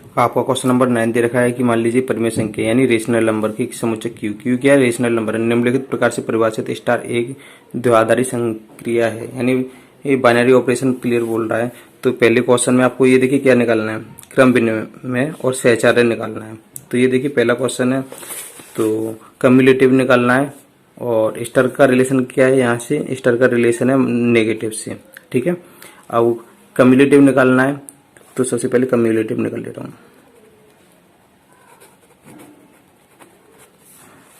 आपका question number 9 दे रखा है कि मान लीजिए परिमेय संख्या यानी रेशनल नंबर की समुच्चय क्यू। क्यू क्या है? रेशनल नंबर है। निम्नलिखित प्रकार से परिभाषित स्टार एक द्विआधारी संक्रिया है, यानी ये बाइनरी ऑपरेशन क्लियर बोल रहा है। तो पहले क्वेश्चन में आपको ये देखिए क्या निकालना है, क्रम विनिमय और सहचार्य निकालना है। तो ये देखिए पहला क्वेश्चन है, तो कम्युलेटिव निकालना है और स्टार का रिलेशन क्या है, यहाँ से स्टार का रिलेशन है नेगेटिव से। ठीक है, अब कम्युलेटिव निकालना है, तो सबसे पहले कम्युलेटिव निकाल लेता हूँ।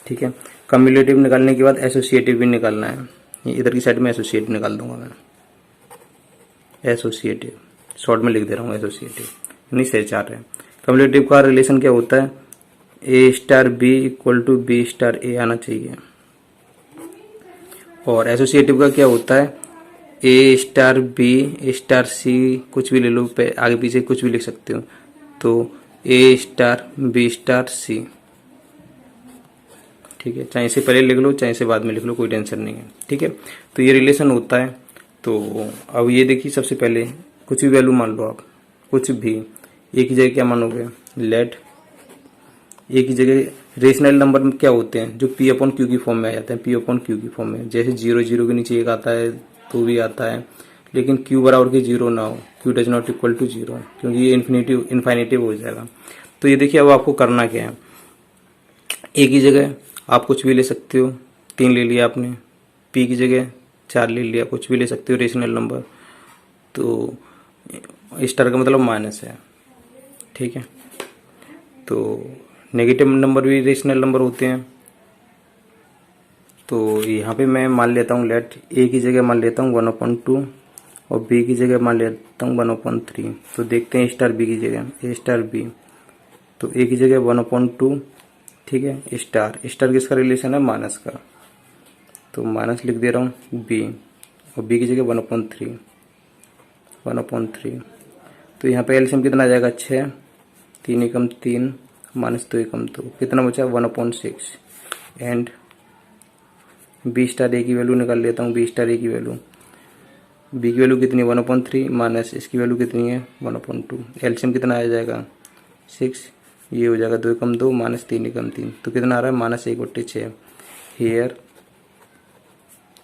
ठीक है, कम्युलेटिव निकालने के बाद एसोसिएटिव भी निकालना है। इधर की साइड में एसोसिएटिव निकाल दूंगा मैं, एसोसिएटिव शॉर्ट में लिख दे रहा हूँ एसोसिएटिव, यानी सहचार्य है। कम्युलेटिव का रिलेशन क्या होता है, A star B equal to B star A आना चाहिए। और एसोसिएटिव का क्या होता है, A star B star C, कुछ भी ले लो, आगे पीछे कुछ भी लिख सकते हो। तो ए स्टार बी स्टार सी, ठीक है, चाहे इसे पहले लिख लो चाहे इसे बाद में लिख लो, कोई टेंशन नहीं है। ठीक है, तो ये रिलेशन होता है। तो अब ये देखिए सबसे पहले कुछ भी वैल्यू मान लो आप, कुछ भी, ए की जगह क्या मानोगे, लेट ए की जगह रेशनल नंबर में क्या होते हैं जो पी अपॉन क्यू की फॉर्म में आ जाते हैं, पी अपॉन क्यू की फॉर्म में। जैसे 0 0 के नीचे एक आता है तो भी आता है, लेकिन क्यू बराबर के 0 ना हो, Q does not equal to 0, क्योंकि ये इन्फिनेटिव हो जाएगा। तो ये देखिए अब आपको करना क्या है, ए की जगह आप कुछ भी ले सकते हो, 3 ले लिया आपने, पी की जगह 4 ले लिया, कुछ भी ले सकते हो रेशनल नंबर। तो स्टार का मतलब माइनस है। ठीक है, तो नेगेटिव नंबर भी रेशनल नंबर होते हैं। तो यहाँ पे मैं मान लेता हूँ, लेट ए की जगह मान लेता हूँ 1/2 और बी की जगह मान लेता हूँ 1/3। तो देखते हैं स्टार बी की जगह, ए स्टार बी, तो ए की जगह 1/2, ठीक है, स्टार स्टार किसका रिलेशन है, माइनस का, तो माइनस लिख दे रहा हूँ बी, और बी की जगह 1/3। तो यहाँ पे एलसीएम कितना आ जाएगा, 6, 3 एकम 3 माइनस 2 एकम 2, कितना बचा 1/6। एंड बी स्टार ए की वैल्यू निकाल लेता हूँ, बी स्टार ए की वैल्यू, बी की वैल्यू कितनी है 1/3 माइनस इसकी वैल्यू कितनी है 1/2। एलसीएम कितना आ जाएगा 6, ये हो जाएगा 2 एकम 2 माइनस 3 एकम 3, तो कितना आ रहा है -1/6। Here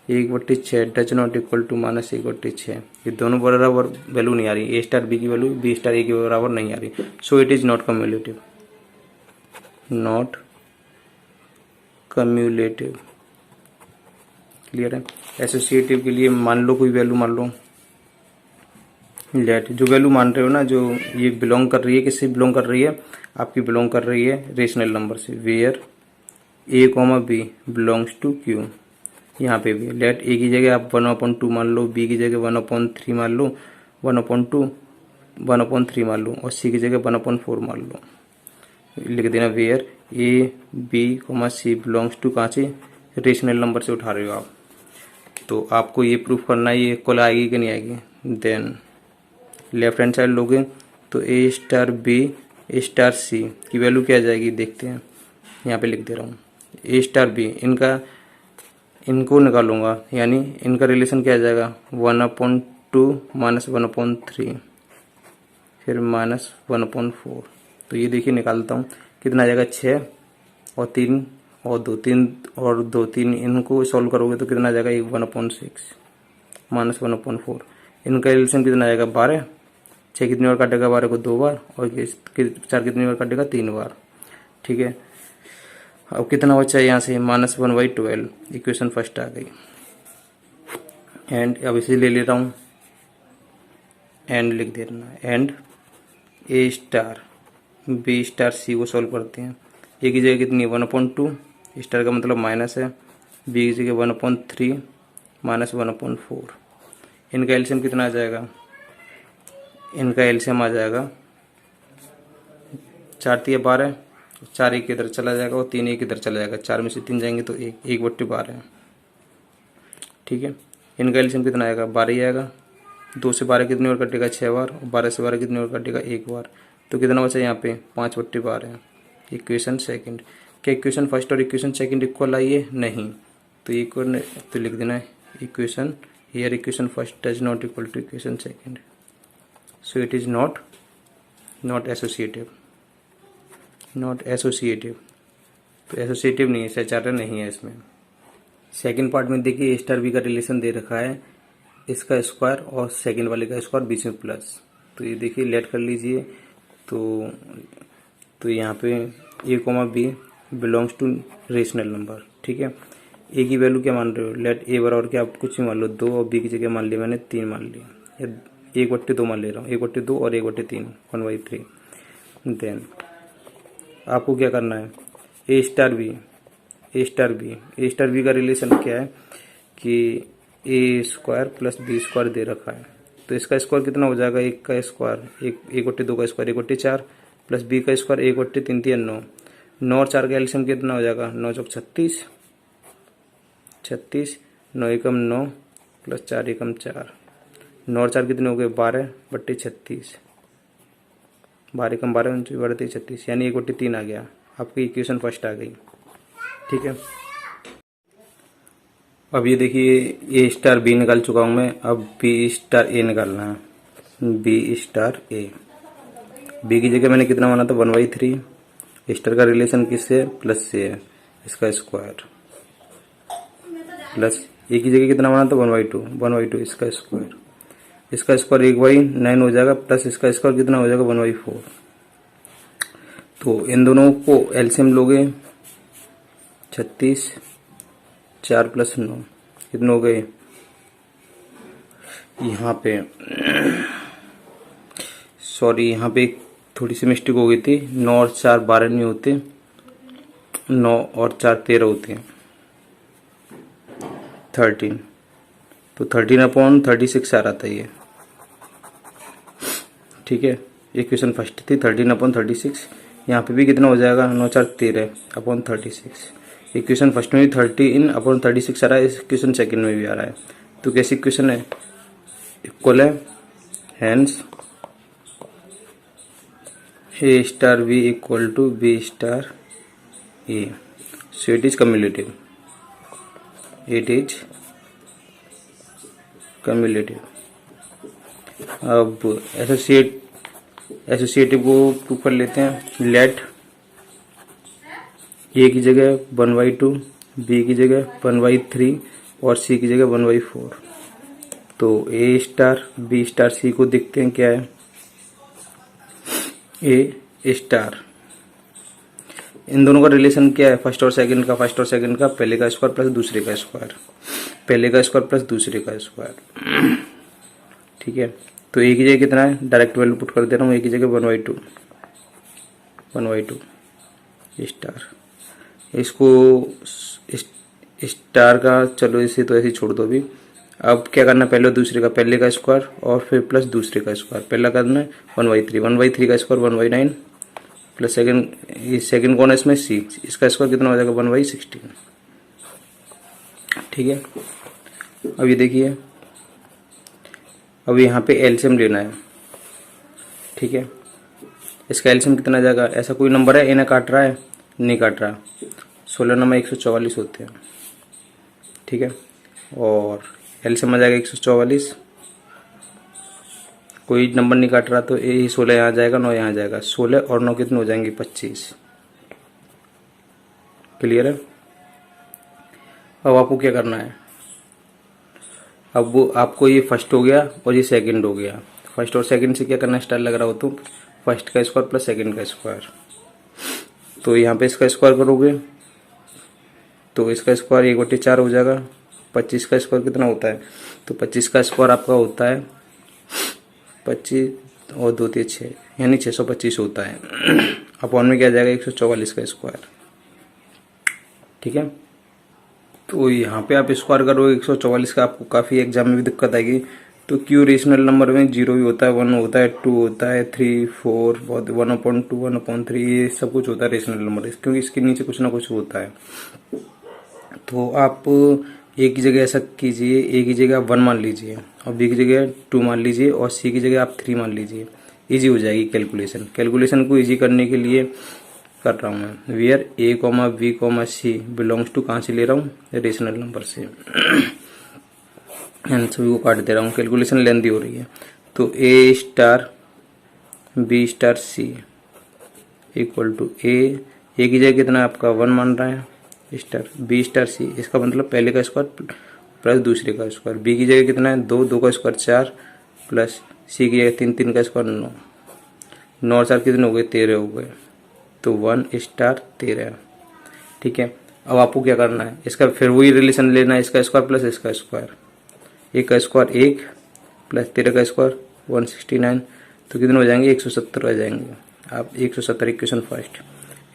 1/6 does not equal to -1/6, ये दोनों बराबर वैल्यू नहीं आ रही, ए स्टार बी की वैल्यू बी स्टार ए के बराबर नहीं आ रही। So it is not cumulative, not cumulative. Clear है। एसोसिएटिव के लिए मान लो कोई वैल्यू मान लो, लेट जो वैल्यू मान रहे हो ना, जो ये बिलोंग कर रही है, किससे बिलोंग कर रही है, आपकी बिलोंग कर रही है रेशनल नंबर से। Where A comma B belongs to Q, यहाँ पे भी लेट ए की जगह आप 1/2 मान लो, बी की जगह 1/3 मान लो, 1/2 1/3 मान लो, और सी की जगह 1/4 मान लो। लिख देना where A B comma C belongs to, कहाँ से, रेशनल नंबर से उठा रहे हो आप। तो आपको ये प्रूफ करना है ये इक्वल आएगी कि नहीं आएगी। देन लेफ्ट हैंड साइड लोगे तो ए स्टार बी स्टार सी की वैल्यू क्या आ जाएगी, देखते हैं, यहाँ पे लिख दे रहा हूँ ए स्टार बी, इनको निकालूंगा, यानी इनका रिलेशन क्या आ जाएगा 1/2 माइनस 1/3 फिर माइनस 1/4। तो ये देखिए निकालता हूँ, कितना आ जाएगा 6 और 3 और 2 3 और 2 3, इनको सॉल्व करोगे तो कितना आ जाएगा 1/6 माइनस 1/4। इनका रिलेशन कितना आएगा 12, 6 कितनी बार काटेगा 12 को 2 बार, और 4 कितनी बार काटेगा 3 बार। ठीक है, अब कितना बचा है यहाँ से -1/12, इक्वेशन फर्स्ट आ गई। एंड अब इसे ले ले रहा हूँ, एंड लिख देना, and A star B star C को सॉल्व करते हैं। ए की जगह कितनी है 1/2, स्टार का मतलब माइनस है, बी की जगह 1/3 माइनस 1/4। इनका एलसीएम कितना आ जाएगा, इनका एलसीएम आ जाएगा 4 3 12, 4 एक इधर चला जाएगा और 3 एक इधर चला जाएगा, 4 में से 3 जाएंगे तो 1/12। ठीक है, इनका एलसीएम कितना आएगा 12 ही आएगा, 2 से 12 कितनी बार कटेगा 6 बार, और 12 से 12 कितनी बार कटेगा 1 बार। तो कितना बचा यहाँ पे 5/12। इक्वेशन सेकंड, क्या इक्वेशन फर्स्ट और इक्वेशन सेकंड इक्वल आई है, नहीं, तो इक्वल तो लिख देना है equation here equation first does not equal to equation second, so it is not not associative, not associative, तो एसोसिएटिव नहीं है, सहचार्य नहीं है इसमें। सेकंड पार्ट में देखिए ए स्टार बी का रिलेशन दे रखा है, इसका स्क्वायर और सेकंड वाले का स्क्वायर बीच में प्लस। तो ये देखिए लेट कर लीजिए, तो यहाँ पे A comma B belongs to rational number, ठीक है। ए की वैल्यू क्या मान रहे हो, लेट ए बराबर क्या आप कुछ ही मान लो 2 और बी की जगह मान लिया मैंने 3 मान लिया, या 1/2 मान ले रहा हूँ, 1/2 और 1/3 1/3। देन आपको क्या करना है, A star B, A star B, A star B का रिलेशन क्या है कि ए स्क्वायर प्लस बी स्क्वायर दे रखा है, तो इसका स्क्वायर कितना हो जाएगा, 1 का स्क्वायर 1/2 का स्क्वायर 1/4 प्लस बी का स्क्वायर 1/3 3 9, 9 और 4 का एलसीएम कितना हो जाएगा, 9 चौक 36, 36 9 एकम 9 प्लस 4 एकम 4, 9 और 4 कितने हो गए 12/36, 12 एकम 12 12/36 यानी 1/3 आ गया, आपकी इक्वेशन फर्स्ट आ गई, ठीक है। अब ये देखिए ए स्टार बी निकाल चुका हूँ मैं, अब बी स्टार ए निकालना है, बी स्टार ए। बी की जगह मैंने कितना माना था 1/3, स्टार का रिलेशन किससे है, प्लस से है, इसका स्क्वायर प्लस ए की जगह कितना माना था 1/2 इसका स्क्वायर, इसका स्क्वायर 1/9 हो जाएगा, प्लस इसका स्क्वायर कितना हो जाएगा 1/4। तो इन दोनों को एलसीएम लोगे 36, 4 + 9 कितने हो गए, यहाँ पे सॉरी यहाँ पे थोड़ी सी मिस्टेक हो गई थी, 9 और 4 12 नहीं होते, 9 और 4 13 होते हैं, 13, तो 13/36 आ रहा था ये, ठीक है। इक्वेशन फर्स्ट थी 13/36, यहाँ पे भी कितना हो जाएगा 9 4 13/36, इक्वेशन फर्स्ट में भी 13/36 आ रहा है, इक्वेशन सेकंड में भी आ रहा है, तो कैसी इक्वेशन है, इक्वल है, hence A star B equal to B star A, so it is cumulative, it is cumulative. अब एसोसिएटिव को प्रूव कर लेते हैं, लेट ए की जगह 1/2, बी की जगह 1/3 और सी की जगह 1/4, तो A star B star C को देखते हैं क्या है, ए स्टार, इन दोनों का रिलेशन क्या है, फर्स्ट और सेकंड का, पहले का स्क्वायर प्लस दूसरे का स्क्वायर, पहले का स्क्वायर प्लस दूसरे का स्क्वायर, ठीक है। तो ए की जगह कितना है, डायरेक्ट वैल्यू पुट कर दे रहा हूँ, ए की जगह 1/2 स्टार, इसको स्टार का चलो इसे तो ऐसे ही छोड़ दो अभी। अब क्या करना है, पहले दूसरे का, पहले का स्क्वायर और फिर प्लस दूसरे का स्क्वायर, पहला करना है 1/3 का स्क्वायर 1/9 प्लस सेकंड कौन है इसमें सी, इसका स्क्वायर कितना हो जाएगा 1/16, ठीक है। अब ये देखिए, अब यहाँ पे एलसीएम लेना है, ठीक है, इसका एलसीएम कितना जाएगा, ऐसा कोई नंबर है इन्हें काट रहा है, नहीं काट रहा, 16 नंबर 144 होते हैं, ठीक है, और एलसीएम आ जाएगा 144, कोई नंबर नहीं काट रहा तो ये 16 यहाँ जाएगा, 9 यहाँ जाएगा, 16 और 9 कितने हो जाएंगे 25, क्लियर है। अब आपको क्या करना है, अब वो आपको ये फर्स्ट हो गया और ये सेकंड हो गया, फर्स्ट और सेकंड से क्या करना है, स्टार लग रहा हो तो फर्स्ट का स्क्वायर प्लस सेकंड का स्क्वायर, तो यहाँ पे इसका स्क्वायर करोगे तो इसका स्क्वायर 1/4 हो जाएगा, 25 का स्क्वायर कितना होता है, तो 25 का स्क्वायर आपका होता है 25 और 2 3 6 यानी 625 होता है, अपॉन में क्या जाएगा 144 का स्क्वायर, ठीक है। तो यहाँ पे आप स्क्वायर करोगे 144 का, आपको काफ़ी एग्जाम में भी दिक्कत आएगी, तो क्यों रेशनल नंबर में 0 भी होता है, 1 होता है, 2 होता है, 3 4 बहुत 1/2 1/3 ये सब कुछ होता है रेशनल नंबर, क्योंकि इसके नीचे कुछ ना कुछ होता है। तो आप ए की जगह ऐसा कीजिए, ए की जगह 1 मान लीजिए और बी की जगह 2 मान लीजिए और सी की जगह आप 3 मान लीजिए, इजी हो जाएगी कैलकुलेशन को इजी करने के लिए कर रहा हूँ मैं, where A comma B comma C belongs to, कहाँ से ले रहा हूँ, रेशनल नंबर से, एंड सभी को काट दे रहा हूँ, कैलकुलेशन लेंथी हो रही है। तो A star B star C equal to A की जगह कितना आपका 1 मान रहा है स्टार बी स्टार सी, इसका मतलब पहले का स्क्वायर प्लस दूसरे का स्क्वायर। बी की जगह कितना है 2 का स्क्वायर 4 प्लस सी की जगह 3 का स्क्वायर 9, 9 और 4 कितने हो गए 13 हो गए, तो 1 स्टार 13। ठीक है, अब आपको क्या करना है, इसका फिर वही रिलेशन लेना है, इसका स्क्वायर प्लस इसका स्क्वायर, 1 का स्क्वायर 1 प्लस 13 का स्क्वायर 169, तो कितने हो जाएंगे 170 आ जाएंगे। आप 170 इक्वेशन फर्स्ट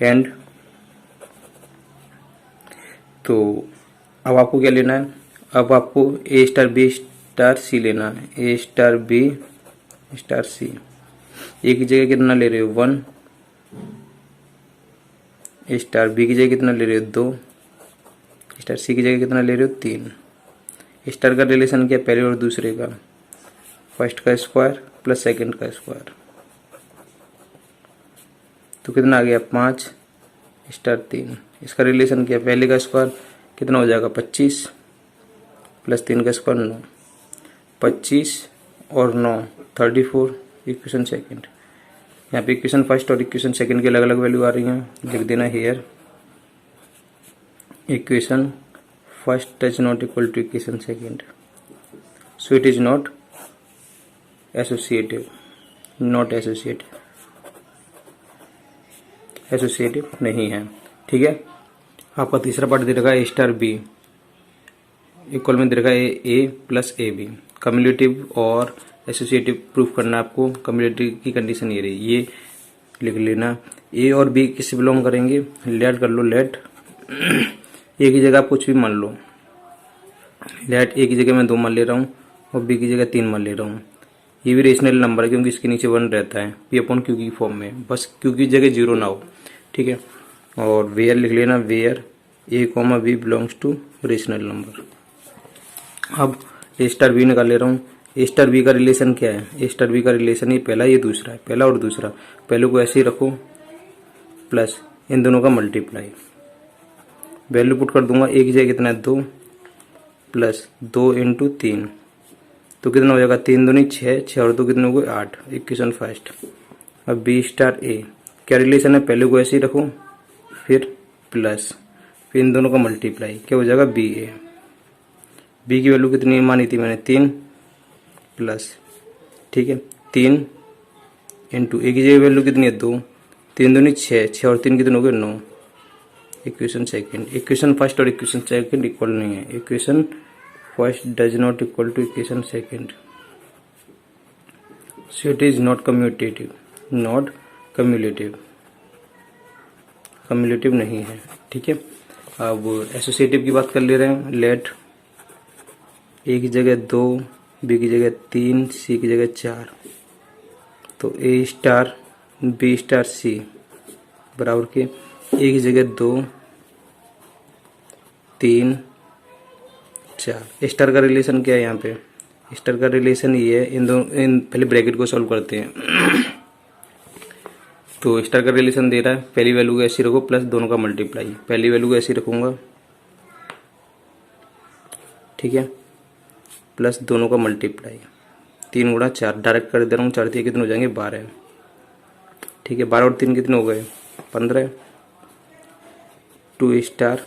एंड, तो अब आपको क्या लेना है, अब आपको ए स्टार बी स्टार सी लेना है, ए स्टार बी स्टार सी। ए की जगह कितना ले रहे हो 1, स्टार बी की जगह कितना ले रहे हो 2, स्टार सी की जगह कितना ले रहे हो 3। स्टार का रिलेशन क्या पहले और दूसरे का, फर्स्ट का स्क्वायर प्लस सेकंड का स्क्वायर, तो कितना आ गया 5 स्टार 3। इसका रिलेशन क्या पहले का स्क्वायर कितना हो जाएगा 25 प्लस 3 का स्क्वायर 9, 25 और 9 34 इक्वेशन सेकंड। यहाँ पे इक्वेशन फर्स्ट और इक्वेशन सेकंड की अलग अलग वैल्यू आ रही हैं, लिख देना here equation first is not equal to equation second, so it is not associative, not associative नहीं है। ठीक है, आपका तीसरा पार्ट दे रखा है ए स्टार बी इक्वल में दे रखा है ए प्लस ए बी, कम्युलेटिव और एसोसिएटिव प्रूफ करना है आपको। कम्युलेटिव की कंडीशन ये रही, ये लिख लेना, ए और बी किससे बिलोंग करेंगे, लेट कर लो, लेट ए की जगह आप कुछ भी मान लो, लेट ए की जगह मैं 2 मान ले रहा हूँ और बी की जगह 3 मान ले रहा हूँ। ये भी रेशनल नंबर है क्योंकि इसके नीचे 1 रहता है पी अपॉन क्यू की फॉर्म में, बस क्यू की जगह 0 ना हो। ठीक है, और वेयर लिख लेना, where A comma B belongs to rational number. अब ए स्टार बी निकाल ले रहा हूँ, ए स्टार बी का रिलेशन क्या है, ए स्टार बी का रिलेशन ये पहला ये दूसरा है, पहला और दूसरा, पहले को ऐसे ही रखो प्लस इन दोनों का मल्टीप्लाई, वैल्यू पुट कर दूंगा, ए की जगह कितना है 2 प्लस 2 इंटू 3, तो कितना हो जाएगा 3 दूनी 6, 6 और 2 कितने हो गए 8, इक्वेशन फर्स्ट। अब बी स्टार ए क्या रिलेशन है, पहले को ऐसे ही रखो फिर प्लस फिर इन दोनों का मल्टीप्लाई, क्या हो जाएगा बी ए। बी की वैल्यू कितनी मानी थी मैंने 3 प्लस, ठीक है 3 इंटू ए की जगह वैल्यू कितनी है 2, 3 दूनी 6, 6 और 3 कितने हो गए 9, इक्वेशन सेकंड। इक्वेशन फर्स्ट और इक्वेशन सेकंड इक्वल नहीं है, equation first does not equal to equation second, so it is not commutative, not cumulative, cumulative नहीं है। ठीक है, अब एसोसिएटिव की बात कर ले रहे हैं, लेट ए की जगह 2, बी की जगह 3, सी की जगह 4, तो ए स्टार बी स्टार सी बराबर के ए की जगह 2 3 4। स्टार का रिलेशन क्या है यहाँ पे, स्टार का रिलेशन ये है, इन पहले ब्रैकेट को सॉल्व करते हैं तो स्टार का रिलेशन दे रहा है, पहली वैल्यू को ऐसी रखो प्लस दोनों का मल्टीप्लाई, पहली वैल्यू को ऐसी रखूंगा, ठीक है, प्लस दोनों का मल्टीप्लाई, 3 गुणा 4 डायरेक्ट कर दे रहा हूँ, 4 3 कितने हो जाएंगे 12, ठीक है 12 और 3 कितने हो गए 15, 2 स्टार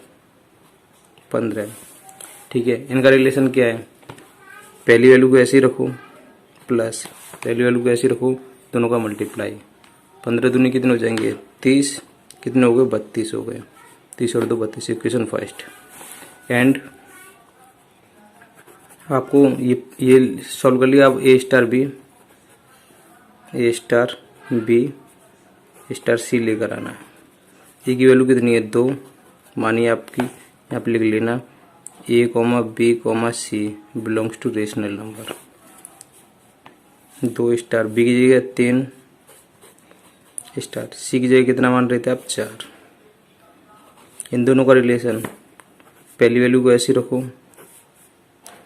15। ठीक है, इनका रिलेशन क्या है, पहली वैल्यू को ऐसे ही रखो प्लस पहली वैल्यू को ऐसे ही रखो, दोनों का मल्टीप्लाई, 15 दूनी कितने हो जाएंगे 30, कितने हो गए 32 हो गए, 30 और 2 32, इक्वेशन फर्स्ट। एंड आपको ये सॉल्व कर लिया। अब ए स्टार बी स्टार सी लेकर आना है। ए की वैल्यू कितनी है 2, मानिए आपकी, यहाँ पे लिख लेना A comma B comma C belongs to rational number, 2 star, B की जगह 3 स्टार, सी की जगह कितना मान रहे थे आप 4। इन दोनों का रिलेशन, पहली वैल्यू को ऐसे रखो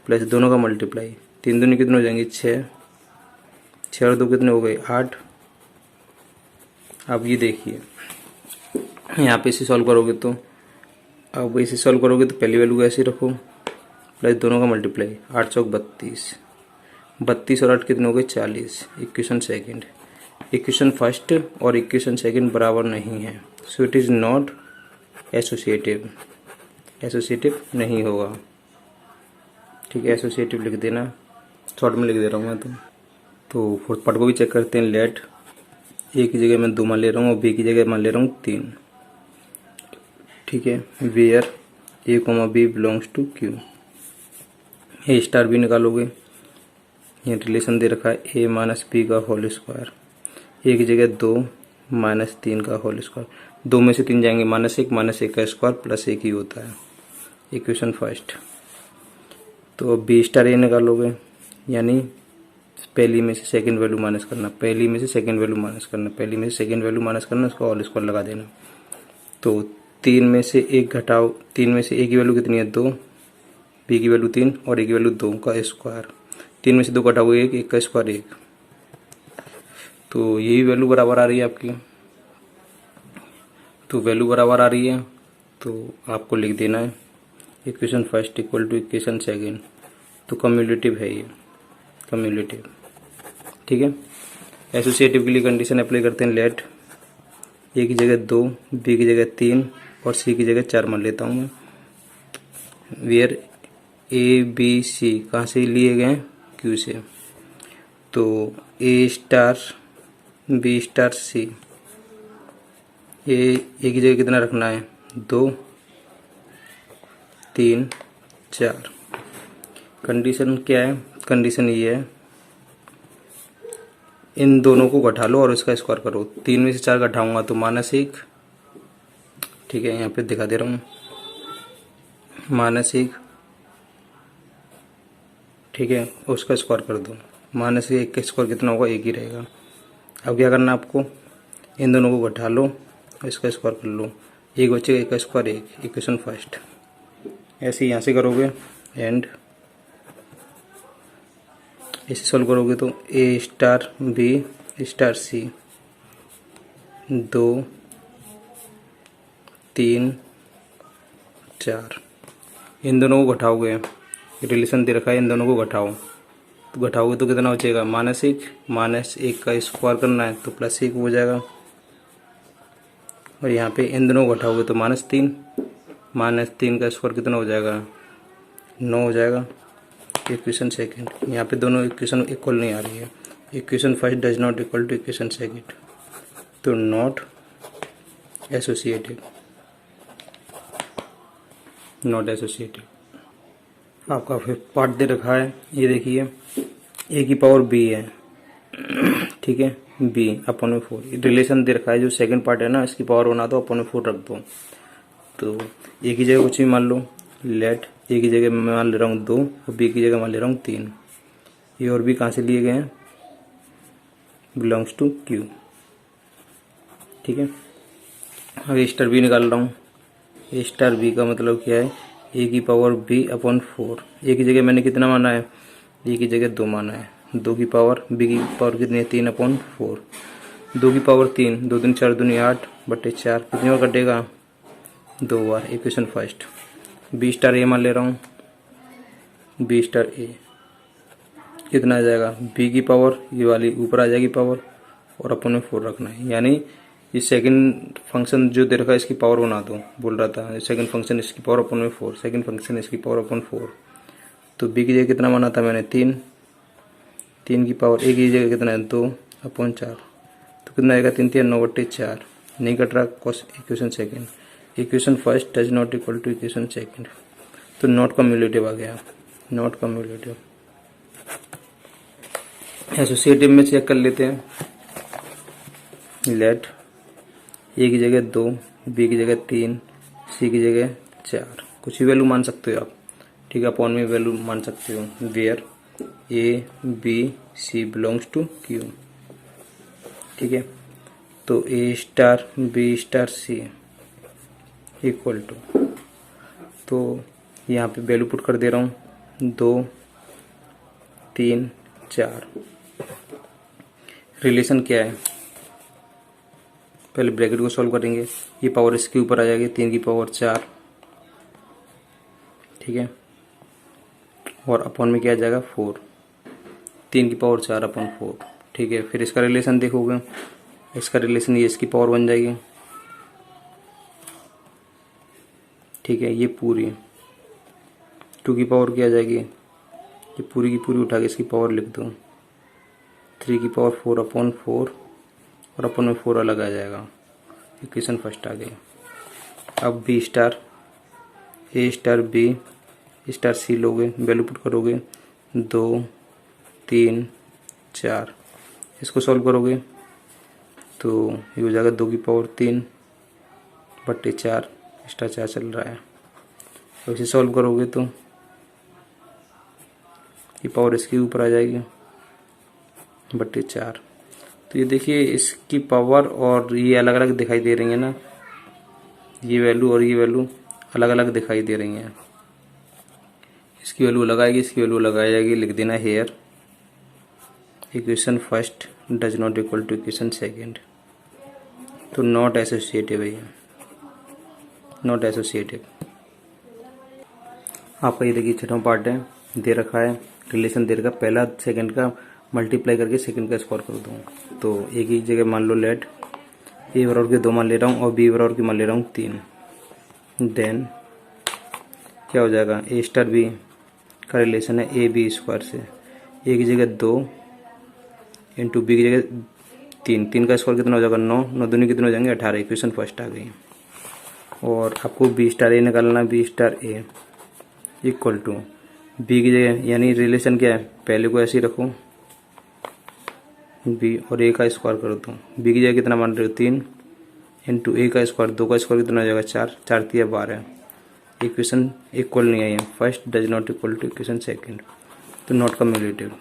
प्लस दोनों का मल्टीप्लाई, 3 दूनी कितने हो जाएंगे 6, 6 और 2 कितने हो गए 8। अब ये देखिए यहाँ पे इसे सॉल्व करोगे तो, अब इसे सॉल्व करोगे तो पहली वैल्यू को ऐसे रखो प्लस दोनों का मल्टीप्लाई, 8 चौक 32, 32 और 8 कितने हो गए 40, इक्वेशन सेकंड। इक्वेशन फर्स्ट और इक्वेशन सेकंड बराबर नहीं है, so it is not associative, associative नहीं होगा। ठीक है, एसोसिएटिव लिख देना, शॉर्ट में लिख दे रहा हूँ मैं तो फोर्थ पार्ट को भी चेक करते हैं। लेट ए की जगह मैं 2 मान ले रहा हूँ और बी की जगह मान ले रहा हूँ 3। ठीक है, where A comma B belongs to Q. A star B निकालोगे, ये रिलेशन दे रखा है ए माइनस बी का होल स्क्वायर। ए की जगह 2 माइनस 3 का होल स्क्वायर, 2 में से 3 जाएंगे -1, -1 का स्क्वायर प्लस 1 ही होता है। Equation first. तो बी स्टार ए निकालोगे, यानी पहली में से सेकंड वैल्यू माइनस करना, पहली में से सेकंड वैल्यू माइनस करना, पहली में से सेकंड वैल्यू माइनस करना, उसका होल स्क्वायर लगा देना। तो 3 में से 1 घटाओ, 3 में से ए की वैल्यू कितनी है 2, बी की वैल्यू 3 और ए की वैल्यू 2 का स्क्वायर। 3 में से 2 घटाओगे 1, 1 का स्क्वायर 1, तो यही वैल्यू बराबर आ रही है आपकी। तो वैल्यू बराबर आ रही है तो आपको लिख देना है equation first equal to equation second. तो कम्युलेटिव है ये, कम्युलेटिव। ठीक है, एसोसिएटिव के लिए कंडीशन अप्लाई करते हैं। लेट ए की जगह 2, बी की जगह 3 और सी की जगह 4 मान लेता हूँ मैं। वेयर ए बी सी कहाँ से लिए गए हैं, क्यू से। तो ए स्टार बी स्टार सी, ए की जगह कितना रखना है 2 3 4। कंडीशन क्या है, कंडीशन ये है इन दोनों को घटा लो और इसका स्क्वायर करो। 3 में से 4 घटाऊंगा तो -1। ठीक है, यहाँ पे दिखा दे रहा हूँ -1। ठीक है, उसका स्क्वायर कर दो, -1 का स्क्वायर कितना होगा 1 ही रहेगा। अब क्या करना आपको, इन दोनों को घटा लो, इसका स्क्वायर कर लो, 1 बचेगा, 1 का स्क्वायर 1। Equation first. ऐसे यहाँ से करोगे एंड इसे सॉल्व करोगे तो ए स्टार बी स्टार सी 2 3 4, इन दोनों को घटाओगे, रिलेशन दे रखा है इन दोनों को घटाओ, तो घटाओगे तो कितना बचेगा -1 का स्क्वायर करना है तो +1 हो जाएगा। और यहाँ पे इन दोनों को घटाओगे तो -3 का स्क्वायर कितना हो जाएगा 9 हो जाएगा। इक्वेशन सेकंड, यहाँ पे दोनों इक्वेशन इक्वल नहीं आ रही है। Equation first does not equal to equation second, तो नॉट एसोसिएटिव, नॉट एसोसिएटिव। आपका फिर पार्ट दे रखा है, ये देखिए ए की पावर बी है। ठीक है, बी अपन में 4 रिलेशन दे रखा है। जो सेकंड पार्ट है ना, इसकी पावर बना दो, अपन में 4 रख दो। तो ए की जगह कुछ भी मान लो, लेट ए की जगह मैं मान ले रहा हूँ 2 और बी की जगह मान ले रहा हूँ 3। ए और बी कहाँ से लिए गए हैं, बिलोंग्स टू क्यू। ठीक है, अब ए स्टार बी निकाल रहा हूँ। ए स्टार बी का मतलब क्या है, ए की पावर बी अपॉन 4। ए की जगह मैंने कितना माना है, ए की जगह 2 माना है। 2 की पावर, बी की पावर कितनी है 3/4। 2 की पावर 3, 2 3 4 दूनी 8/4, कितनी बार कटेगा 2 बार। Equation first. B star A मान ले रहा हूँ, बी स्टार ए कितना आ जाएगा, बी की पावर ये वाली ऊपर आ जाएगी पावर और अपन में 4 रखना है। यानी ये सेकंड फंक्शन जो दे रखा है इसकी पावर बना दो, बोल रहा था सेकंड फंक्शन इसकी पावर अपन में 4, सेकंड फंक्शन इसकी पावर अपन 4। तो बी की जगह कितना माना था मैंने 3 की पावर, ए की जगह कितना है 2/4, तो कितना आएगा 3 3 9/4, नहीं कट रहा। Equation second, equation first does not equal to equation second, तो नॉट कम्युलेटिव आ गया, नॉट कम्युलेटिव। एसोसिएटिव में चेक कर लेते हैं। लेट ए की जगह 2, बी की जगह 3, सी की जगह 4, कुछ भी वैल्यू मान सकते हो आप। ठीक है, अपॉन में वैल्यू मान सकते हो। Where A B C belongs to Q. ठीक है, तो A star B star C equal to, तो यहाँ पे वैल्यू पुट कर दे रहा हूँ 2 3 4। रिलेशन क्या है, पहले ब्रैकेट को सॉल्व करेंगे। ये पावर इसके ऊपर आ जाएगी 3 की पावर 4। ठीक है, और अपॉन में क्या आ जाएगा 4, 3 की पावर 4/4। ठीक है। फिर इसका रिलेशन देखोगे, इसका रिलेशन ये इसकी पावर बन जाएगी, ठीक है। ये पूरी 2 की पावर क्या आ जाएगी, ये पूरी की पूरी उठा के इसकी पावर लिख दो, 3 की पावर 4/4 और अपन में 4 अलग आ जाएगा। इक्वेशन फर्स्ट आ गई। अब बी स्टार ए स्टार बी स्टार सी लोगे, वैल्यू पुट करोगे 2 3 4, इसको सॉल्व करोगे तो ये हो जाएगा 2 की पावर 3/4, एक्स्ट्रा 4 चल रहा है। अब इसे सॉल्व करोगे तो ये पावर इसके ऊपर आ जाएगी /4। तो ये देखिए इसकी पावर और ये अलग अलग दिखाई दे रही है ना, ये वैल्यू और ये वैल्यू अलग अलग दिखाई दे रही हैं। इसकी वैल्यू अलग आएगी, इसकी वैल्यू अलग आ जाएगी। लिख देना here equation first does not equal to equation second. तो नॉट एसोसिएटिव है, नॉट एसोसिएटिव। आपका ये देखिए छठवां पार्ट है, दे रखा है रिलेशन दे रखा, पहला सेकंड का मल्टीप्लाई करके सेकंड का स्क्वायर कर दूँ। तो एक ही जगह मान लो लेट ए बराबर के 2 मान ले रहा हूँ और बी बराबर के मान ले रहा हूँ 3। देन क्या हो जाएगा, ए स्टार बी का रिलेशन है ए बी स्क्वायर से, ए की जगह 2 इंटू बी की जगह 3 का स्क्वायर कितना हो जाएगा 9, 9 दूनी कितने हो जाएंगे 18। इक्वेशन फर्स्ट आ गई। और आपको बी स्टार ए निकालना है, B star A equal to B की जगह, यानी रिलेशन क्या है, पहले को ऐसे ही रखो बी और ए का स्क्वायर कर दो। बी की जगह कितना मान रहे हो 3 इंटू ए का स्क्वायर, 2 का स्क्वायर कितना हो जाएगा 4, 4 3 12। इक्वेशन इक्वल नहीं आई है, first does not equal to equation second. तो नॉट कम्युलेटिव,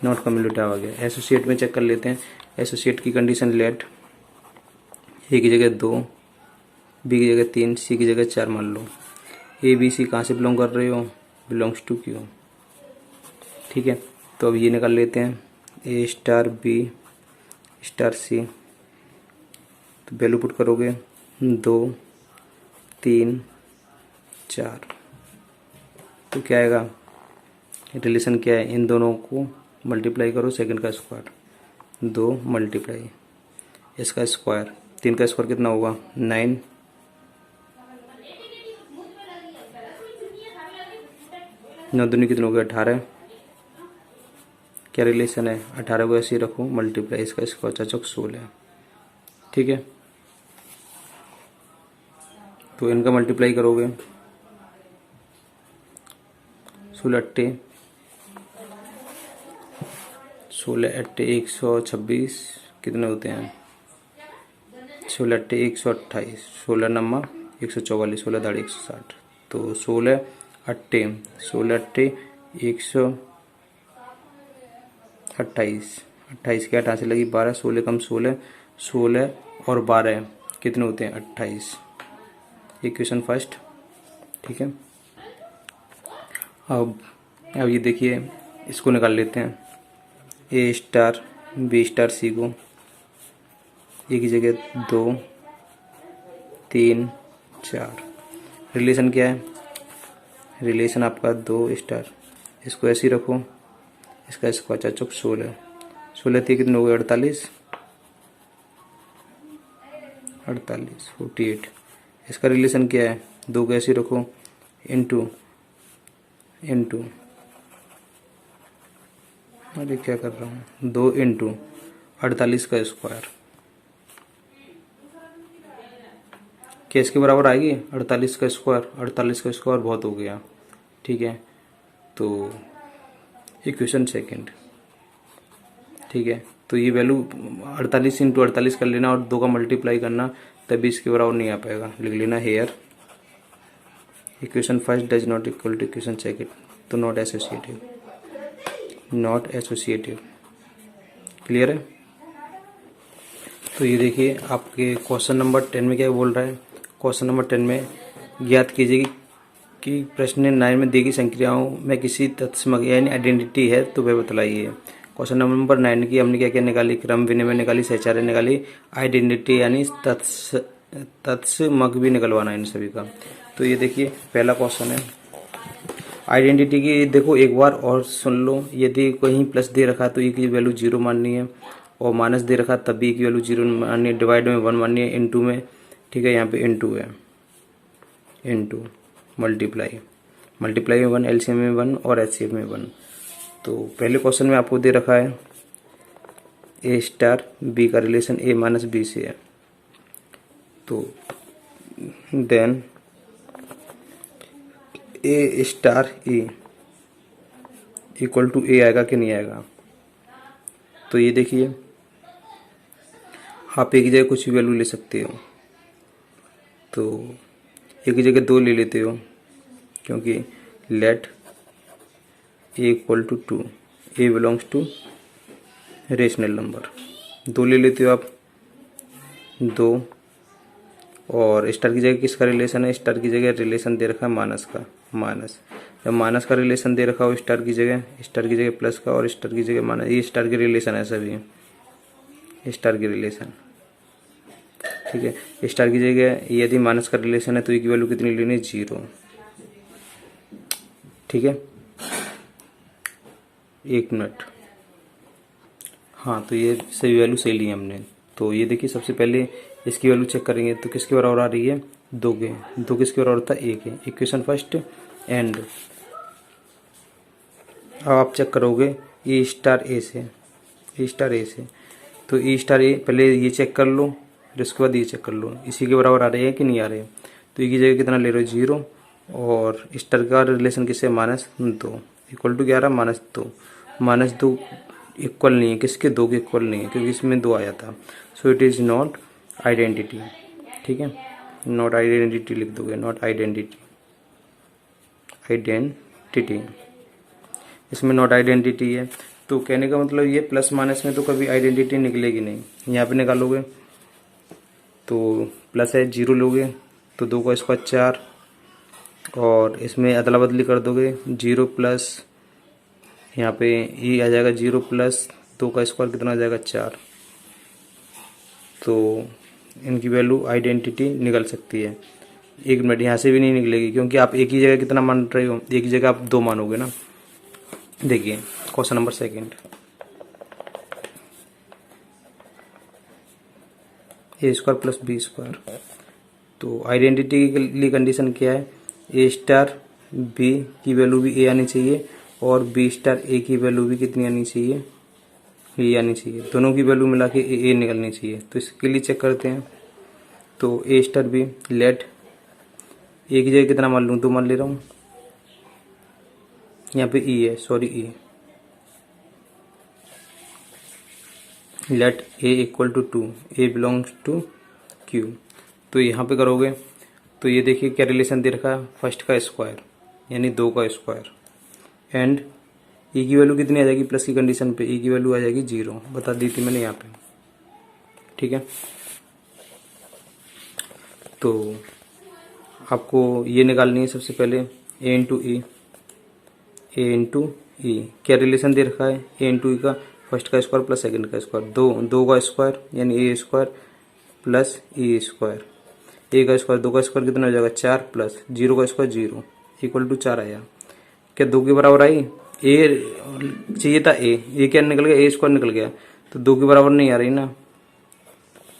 नॉट कम्युलेटिव आ गया। एसोसिएट में चेक कर लेते हैं। एसोसिएट की कंडीशन लेट ए की जगह 2 बी की जगह 3 सी की जगह 4 मान लो। ए बी सी कहाँ से बिलोंग कर रहे हो, बिलोंग्स टू क्यू, ठीक है। तो अब ये निकाल लेते हैं ए स्टार बी स्टार सी। तो वैल्यू पुट करोगे 2 3 4, तो क्या आएगा, रिलेशन क्या है, इन दोनों को मल्टीप्लाई करो सेकंड का स्क्वायर, 2 मल्टीप्लाई इसका स्क्वायर, 3 का स्क्वायर कितना होगा 9, 9 दूनी कितने हो गया 18। क्या रिलेशन है, 18 को ऐसे ही रखो मल्टीप्लाई इसका स्क्वायर 4 चौक 16, ठीक है। तो इनका मल्टीप्लाई करोगे 16 8 126 कितने होते हैं, 16 8 128, 16 9 144, 16 दाढ़ी 160। तो 16 8 128, 28 के 8 से लगी 12, 16 कम 16, 16 और 12 कितने होते हैं 28। इक्वेशन फर्स्ट, ठीक है। अब ये देखिए इसको निकाल लेते हैं, A star B star C को, ए की जगह 2 3 4, रिलेशन क्या है, रिलेशन आपका 2 स्टार, इसको ऐसे ही रखो, इसका स्क्वायर 4 चौक 16, 16 3 कितने हो गए 48, 48 इसका रिलेशन क्या है, 2 को ऐसे ही रखो इंटू अरे क्या कर रहा हूँ, 2 इंटू 48 का स्क्वायर, क्या इसके बराबर आएगी 48 का स्क्वायर, 48 का स्क्वायर बहुत हो गया, ठीक है। तो इक्वेशन सेकंड, ठीक है। तो ये वैल्यू 48 इंटू 48 कर लेना और 2 का मल्टीप्लाई करना, तभी इसके बराबर नहीं आ पाएगा। लिख लेना here equation first does not equal to equation second. तो not associative, not associative, clear है। तो ये देखिए आपके क्वेश्चन नंबर 10 में क्या बोल रहा है, क्वेश्चन नंबर 10 में ज्ञात कीजिए कि प्रश्न 9 में दी गई संक्रियाओं में किसी तत्समक यानी आइडेंटिटी है तो वह बतलाइए। क्वेश्चन नंबर 9 की हमने क्या क्या निकाली, क्रम विनिमय निकाली, सहचार्य निकाली, आइडेंटिटी यानी तत्समक भी निकलवाना है इन सभी का। तो ये देखिए पहला क्वेश्चन है, आइडेंटिटी की देखो एक बार और सुन लो, यदि कहीं प्लस दे रखा है तो ए की वैल्यू 0 माननी है, और माइनस दे रखा तब भी की वैल्यू 0 माननी है, डिवाइड में 1 माननी है, इनटू में, ठीक है, यहाँ पे इनटू है, इनटू मल्टीप्लाई, मल्टीप्लाई में 1, एलसीएम में 1 और एचसीएफ में 1। तो पहले क्वेश्चन में आपको दे रखा है ए स्टार बी का रिलेशन ए माइनस बी से है, तो then A star A equal to A आएगा कि नहीं आएगा। तो ये देखिए, आप एक की जगह कुछ भी वैल्यू ले सकते हो, तो एक की जगह 2 ले लेते हो, क्योंकि let A equal to 2, A belongs to rational number, 2 ले लेते हो आप, 2, और स्टार की जगह किसका रिलेशन है, स्टार की जगह रिलेशन दे रखा है माइनस का, माइनस, जब माइनस का रिलेशन दे रखा हो स्टार की जगह प्लस का, और स्टार की जगह माइनस, ये स्टार की रिलेशन है सभी स्टार की रिलेशन, ठीक है। स्टार की जगह यदि माइनस का रिलेशन है तो ये की वैल्यू कितनी लेनी है, 0, ठीक है। एक मिनट, हाँ, तो ये सही वैल्यू सही ली हमने। तो ये देखिए, सबसे पहले इसकी वैल्यू चेक करेंगे तो किसके बराबर आ रही है, 2 के, 2 किसके बराबर होता है, 1 है। इक्वेशन फर्स्ट एंड, अब आप चेक करोगे ए स्टार ए से, ए स्टार ए से, तो ए स्टार ए पहले ये चेक कर लो, फिर उसके बाद ये चेक कर लो इसी के बराबर आ रहे हैं कि नहीं आ रहे। तो ये की जगह कितना ले रहे हो, 0, और स्टार का रिलेशन किससे, -2, इक्वल टू क्या आ रहा, -2 इक्वल नहीं है किसके, 2 के इक्वल नहीं है, क्योंकि इसमें 2 आया था। So it is not identity, ठीक है, नॉट आइडेंटिटी लिख दोगे, नॉट आइडेंटिटी, आइडेंटिटी, इसमें नॉट आइडेंटिटी है। तो कहने का मतलब ये प्लस माइनस में तो कभी आइडेंटिटी निकलेगी नहीं। यहाँ पे निकालोगे तो प्लस है, 0 लोगे तो 2 का स्क्वायर 4, और इसमें अदला बदली कर दोगे, 0 प्लस यहाँ पे ये आ जाएगा 0 प्लस 2 का स्क्वायर कितना आ जाएगा, 4। तो इनकी वैल्यू आइडेंटिटी निकल सकती है। एक मिनट, यहाँ से भी नहीं निकलेगी, क्योंकि आप एक ही जगह कितना मान रहे हो, एक ही जगह आप 2 मानोगे ना। देखिए क्वेश्चन नंबर 2, ए स्क्वायर प्लस बी स्क्वायर। तो आइडेंटिटी के लिए कंडीशन क्या है, ए स्टार बी की वैल्यू भी ए आनी चाहिए, और बी स्टार ए की वैल्यू भी कितनी आनी चाहिए, ये आनी चाहिए, दोनों की वैल्यू मिला के ए निकलनी चाहिए। तो इसके लिए चेक करते हैं। तो ए स्टार बी, लेट ए की जगह कितना मान लूँ, 2 मान ले रहा हूँ, यहाँ पे ई है, sorry E, let A equal to 2, A belongs to Q. तो यहाँ पे करोगे तो ये देखिए क्या रिलेशन दे रखा है, फर्स्ट का स्क्वायर यानी 2 का स्क्वायर, एंड ई की वैल्यू कितनी आ जाएगी, प्लस की कंडीशन पे ई की वैल्यू आ जाएगी 0, बता दी थी मैंने यहाँ पे, ठीक है। तो आपको ये निकालनी है सबसे पहले, ए इंटू ई, ए इंटू ई, क्या रिलेशन दे रखा है, ए इंटू ई का फर्स्ट का स्क्वायर प्लस सेकंड का स्क्वायर, 2 का स्क्वायर यानी ए स्क्वायर प्लस ई स्क्वायर, ए का स्क्वायर 2 का स्क्वायर कितना हो जाएगा, 4 प्लस 0 का स्क्वायर 0 इक्वल टू 4 आया। क्या 2 के बराबर आई, ए चाहिए था, ए क्या निकल गया, ए स्क्वायर निकल गया, तो 2 के बराबर नहीं आ रही ना,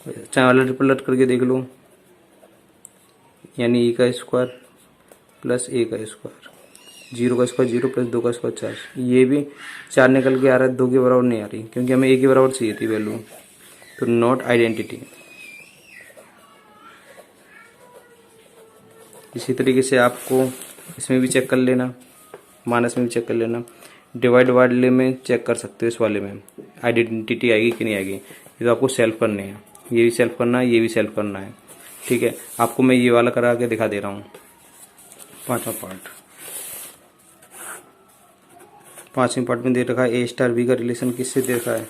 चाहे अलट पलट करके देख लो, यानी ई का स्क्वायर प्लस ए का स्क्वायर, 0 का स्क्वायर 0 प्लस 2 का स्क्वायर 4, ये भी 4 निकल के आ रहा है, 2 के बराबर नहीं आ रही, क्योंकि हमें ए के बराबर चाहिए थी वैल्यू। तो नॉट आइडेंटिटी। इसी तरीके से आपको इसमें भी चेक कर लेना, माइनस में भी चेक कर लेना, डिवाइड वाले में चेक कर सकते हो, इस वाले में आइडेंटिटी आएगी कि नहीं आएगी। ये तो आपको सेल्फ करनी है, ये भी सेल्फ करना है, ये भी सेल्फ करना है, ठीक है। आपको मैं ये वाला करा के दिखा दे रहा हूँ, 5वां पार्ट। 5वें पार्ट में दे रखा है ए स्टार बी का रिलेशन किससे दे रखा है,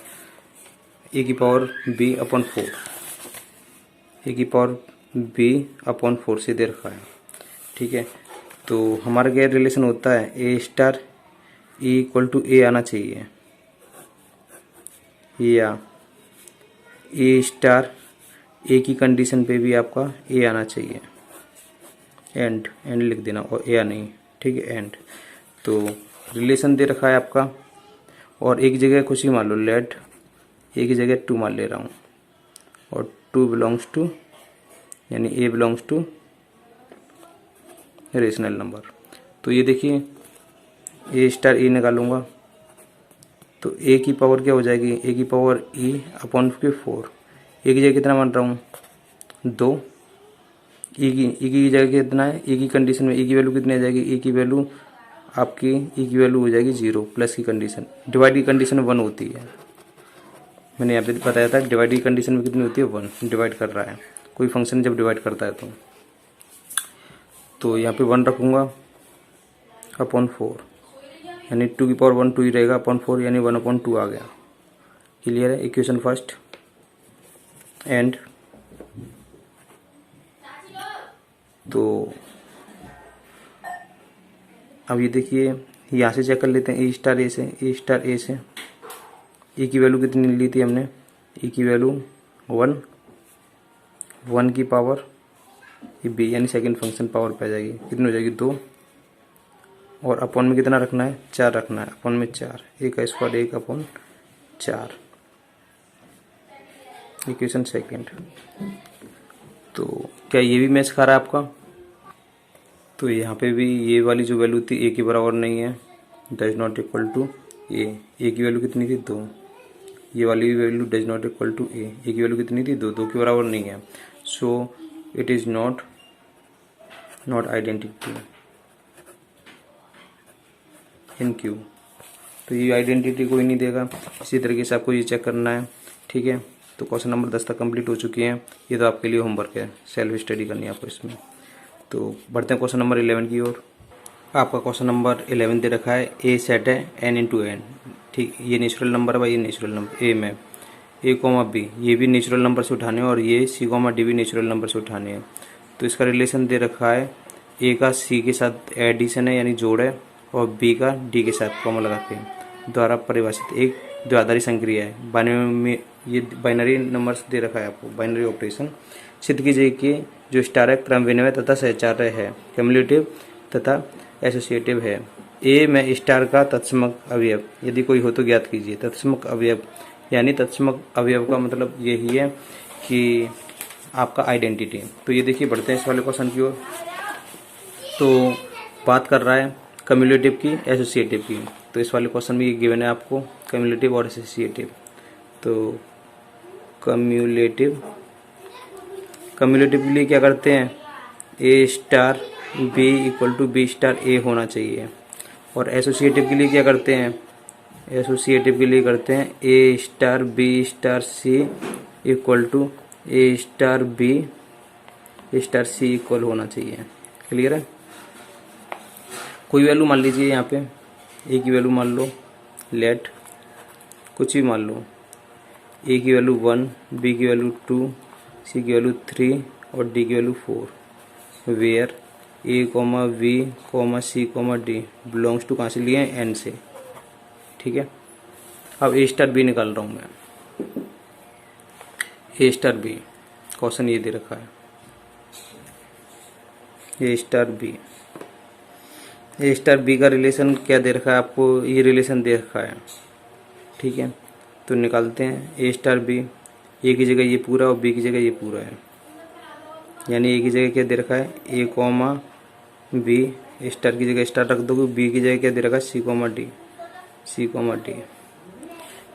ए की पावर बी अपॉन 4, ए की पावर बी अपॉन 4 से दे रखा है, ठीक है। तो हमारा क्या रिलेशन होता है, A star E equal to ए आना चाहिए, या ए स्टार ए की कंडीशन पे भी आपका ए आना चाहिए, एंड लिख देना, और ए नहीं, ठीक है, एंड। तो रिलेशन दे रखा है आपका, और एक जगह कुछ ही मान लो, लेट ए की जगह 2 मान ले रहा हूँ, और 2 बिलोंग्स टू, यानी ए बिलोंग्स टू रेशनल नंबर। तो ये देखिए ए स्टार ए निकालूंगा तो ए की पावर क्या हो जाएगी, ए की पावर ई अपॉन 4। ए की जगह कितना मान रहा हूँ 2, ई की जगह कितना है, ई की कंडीशन में ई की वैल्यू कितनी आ जाएगी, ई की वैल्यू आपकी ई की वैल्यू हो जाएगी 0, प्लस की कंडीशन, डिवाइड की कंडीशन 1 होती है। मैंने यहाँ पे बताया था डिवाइड की कंडीशन में कितनी होती है 1, डिवाइड कर रहा है कोई फंक्शन जब डिवाइड करता है तो यहाँ पे 1 रखूँगा अपॉन 4, यानी 2 की पावर 1 2 ही रहेगा अपॉन 4, यानी 1/2 आ गया। क्लियर है। Equation first and. तो अब ये देखिए यहाँ से चेक कर लेते हैं, ए स्टार ए से ए की वैल्यू कितनी ली थी हमने, ए की वैल्यू 1 की पावर ये बी, यानी सेकंड फंक्शन पावर पे आ जाएगी, कितनी हो जाएगी 2, और अपॉन में कितना रखना है 4 रखना है, अपॉन में 4, 1 का स्क्वायर 1 अपॉन 4, इक्वेशन सेकंड। तो क्या ये भी मैच खा रहा है आपका, तो यहाँ पे भी ये वाली जो वैल्यू थी ए के बराबर नहीं है, does not equal to A की वैल्यू कितनी थी 2, ये वाली value does not equal to A की वैल्यू कितनी थी 2 के बराबर नहीं है, so it is not identity in Q. तो ये आइडेंटिटी कोई नहीं देगा। इसी तरीके से आपको ये चेक करना है, ठीक है। तो क्वेश्चन नंबर 10 तक कंप्लीट हो चुकी हैं, ये तो आपके लिए होमवर्क है, सेल्फ स्टडी करनी है आपको इसमें। तो बढ़ते हैं क्वेश्चन नंबर 11 की ओर। आपका क्वेश्चन नंबर 11 दे रखा है, ए सेट है n इंटू एन, ठीक, ये नेचुरल नंबर है भाई, ये नेचुरल नंबर ए में ए कोमा बी, ये भी नेचुरल नंबर से उठाने हैं, और ये सी कोमा डी भी नेचुरल नंबर से उठाने हैं। तो इसका रिलेशन दे रखा है, ए का सी के साथ एडिशन है यानी जोड़ है, और बी का डी के साथ कॉमा लगा के द्वारा परिभाषित एक द्विआधारी संक्रिया है। ये बाइनरी नंबर्स दे रखा है आपको, बाइनरी ऑपरेशन। सिद्ध कीजिए कि जो स्टार है क्रम विनिमय तथा सहचार्य है, क्यूमुलेटिव तथा एसोसिएटिव है। ए में स्टार का तत्समक अवयव यदि कोई हो तो ज्ञात कीजिए। तत्समक अवयव यानी तत्समक अवयव का मतलब यही है कि आपका आइडेंटिटी। तो ये देखिए बढ़ते हैं इस वाले क्वेश्चन की ओर। तो बात कर रहा है क्यूमुलेटिव की, एसोसिएटिव की। तो इस वाले क्वेश्चन में ये गिवन है आपको क्यूमुलेटिव और एसोसिएटिव। तो क्यूमुलेटिव के लिए क्या करते हैं, A star B equal to B star A होना चाहिए। और एसोसिएटिव के लिए क्या करते हैं, एसोसिएटिव के लिए करते हैं A star B star C equal to A star B star C equal होना चाहिए। क्लियर है। कोई वैल्यू मान लीजिए, यहाँ पे ए की वैल्यू मान लो, लेट कुछ भी मान लो, ए की वैल्यू 1, बी की वैल्यू 2, सी की वैल्यू 3 और डी की value 4, where A comma V comma C comma D belongs to कहाँ से लिए हैं, एन से। ठीक है। अब ए स्टार बी निकाल रहा हूँ मैं। ए स्टार बी क्वेश्चन ये दे रखा है, ए स्टार बी का रिलेशन क्या दे रखा है आपको, ये रिलेशन दे रखा है। ठीक है। तो निकालते हैं ए स्टार बी, ए की जगह ये पूरा और बी की जगह ये पूरा है, यानी ए की जगह क्या दे रखा है, ए कोमा बी, स्टार की जगह स्टार रख दोगे, बी की जगह क्या दे रखा है, सी कोमा डी।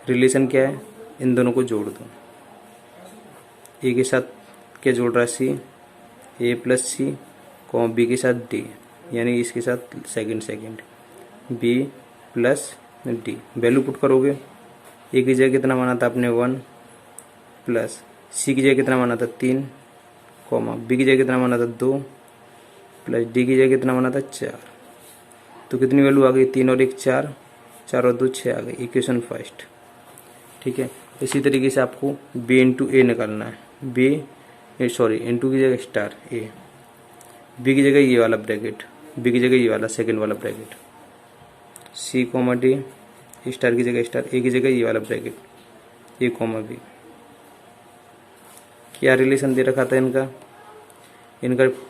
रिलेशन क्या है, इन दोनों को जोड़ दो। ए के साथ क्या जोड़ रहा है, C, A plus C comma B के साथ डी, यानी इसके साथ second B plus D. Value put करोगे, ए की जगह कितना माना था आपने 1, प्लस सी की जगह कितना माना था 3, कोमा बी की जगह कितना माना था 2, प्लस डी की जगह कितना माना था 4। तो कितनी वैल्यू आ गई, 3 और 1 4, 4 और 2 6 आ गई। Equation first. ठीक है। इसी तरीके से आपको बी इंटू ए निकालना है, इंटू की जगह स्टार ए, बी की जगह ये वाला ब्रैकेट, बी की जगह ये वाला सेकंड वाला ब्रैकेट, सी कोमा डी, स्टार की जगह स्टार, ए की जगह ये वाला ब्रैकेट, ए कोमा बी। क्या रिलेशन दे रखा था इनका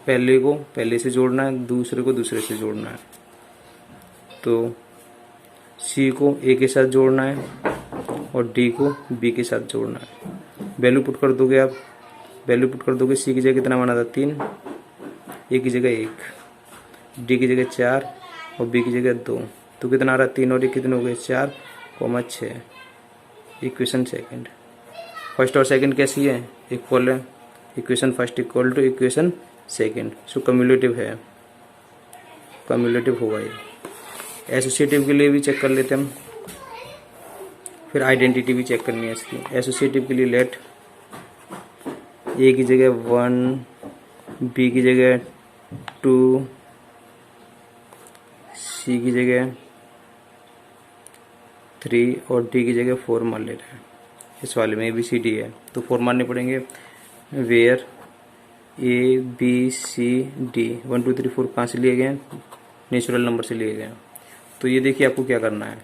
पहले को पहले से जोड़ना है, दूसरे को दूसरे से जोड़ना है। तो सी को ए के साथ जोड़ना है और डी को बी के साथ जोड़ना है। वैल्यू पुट कर दोगे आप, वैल्यू पुट कर दोगे, सी की जगह कितना माना था 3, ए की जगह 1, डी की जगह 4 और बी की जगह 2, तो कितना आ रहा है 3 और 1 कितने हो गए 4,6। इक्वेशन सेकंड, फर्स्ट और सेकंड कैसी है, इक्वल है, equation first equal to equation second, so cumulative है, कम्युलेटिव होगा ये। एसोसिएटिव के लिए भी चेक कर लेते हैं हम, फिर आइडेंटिटी भी चेक करनी है इसकी। एसोसिएटिव के लिए लेट ए की जगह 1, बी की जगह 2, सी की जगह 3 और डी की जगह 4 मान ले रहे हैं। इस वाले में ABCD है तो 4 मानने पड़ेंगे। वेयर ABCD 1 2 3 4 कहाँ से लिए गए, नेचुरल नंबर से लिए गए। तो ये देखिए आपको क्या करना है,